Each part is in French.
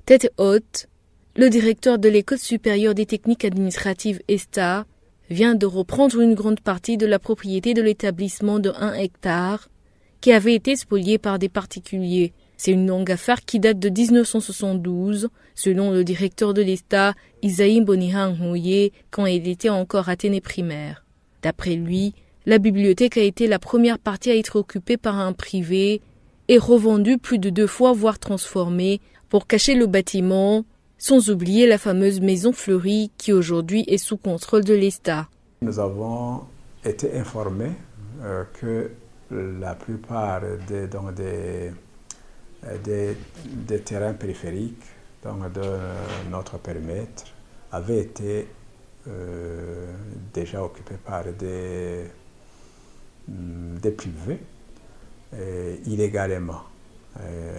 Tête haute, le directeur de l'École supérieure des techniques administratives ESTA vient de reprendre une grande partie de la propriété de l'établissement de 1 hectare qui avait été spoliée par des particuliers. C'est une longue affaire qui date de 1972, selon le directeur de l'ESTA, Isaïe Bonihan-Houye, quand il était encore Athénée primaire. D'après lui, la bibliothèque a été la première partie à être occupée par un privé et revendue plus de 2 fois, voire transformée, pour cacher le bâtiment, sans oublier la fameuse maison fleurie qui aujourd'hui est sous contrôle de l'ESTA. Nous avons été informés que la plupart des terrains périphériques de notre périmètre avaient été déjà occupés par des privés illégalement.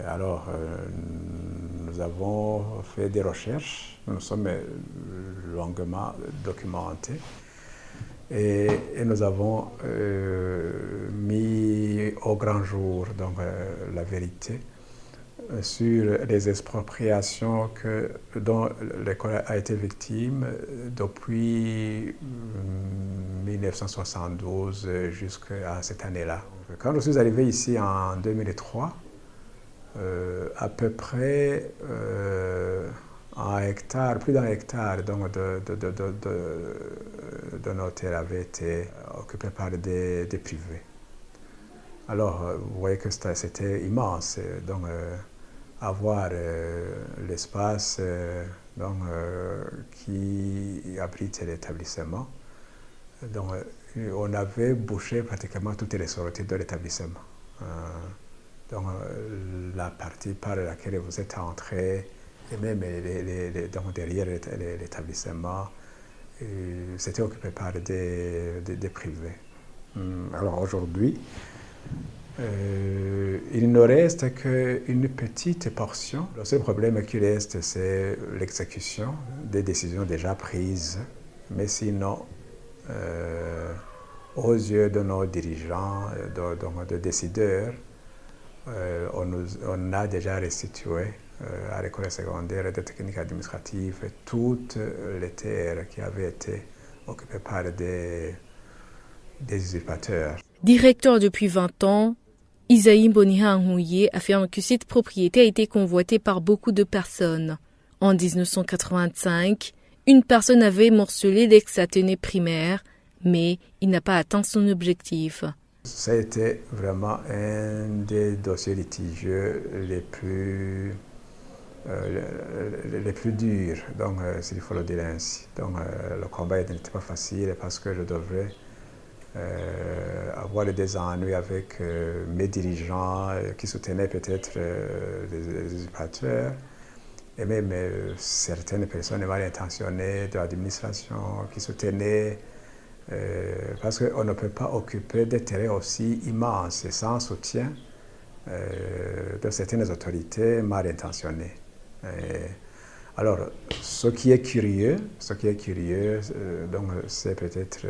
Alors, nous avons fait des recherches, nous sommes longuement documentés et nous avons mis au grand jour la vérité sur les expropriations dont l'école a été victime depuis 1972 jusqu'à cette année-là. Quand je suis arrivé ici en 2003, à peu près plus d'un hectare de nos terres avait été occupé par des privés. Alors, vous voyez que c'était immense. Donc, avoir l'espace qui abrite l'établissement. Donc, on avait bouché pratiquement toutes les sorties de l'établissement. Donc, la partie par laquelle vous êtes entré, et même derrière l'établissement, c'était occupé par des privés. Alors aujourd'hui, il ne reste qu'une petite portion. Le seul problème qui reste, c'est l'exécution des décisions déjà prises. Mais sinon, aux yeux de nos dirigeants, de décideurs, on a déjà restitué à l'école secondaire de techniques administratives toutes les terres qui avaient été occupées par des usurpateurs. Directeur depuis 20 ans, Isaïe Bonihan-Houye affirme que cette propriété a été convoitée par beaucoup de personnes. En 1985, une personne avait morcelé l'ex-Athénée primaire, mais il n'a pas atteint son objectif. Ça a été vraiment un des dossiers litigieux les plus durs, donc s'il faut le dire ainsi. Donc le combat n'était pas facile parce que je devrais avoir des ennuis avec mes dirigeants qui soutenaient peut-être les usurpateurs et même certaines personnes mal intentionnées de l'administration qui soutenaient parce qu'on ne peut pas occuper des terrains aussi immenses sans soutien de certaines autorités mal intentionnées. Alors, ce qui est curieux, donc c'est peut-être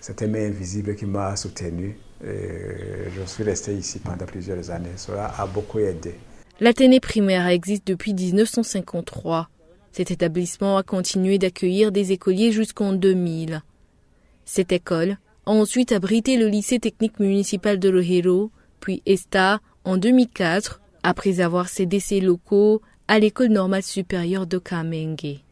cette main invisible qui m'a soutenu. Je suis resté ici pendant plusieurs années. Cela a beaucoup aidé. L'Athénée primaire existe depuis 1953. Cet établissement a continué d'accueillir des écoliers jusqu'en 2000. Cette école a ensuite abrité le lycée technique municipal de Rohero, puis ESTA en 2004, après avoir cédé ses locaux à l'école normale supérieure de Kamenge.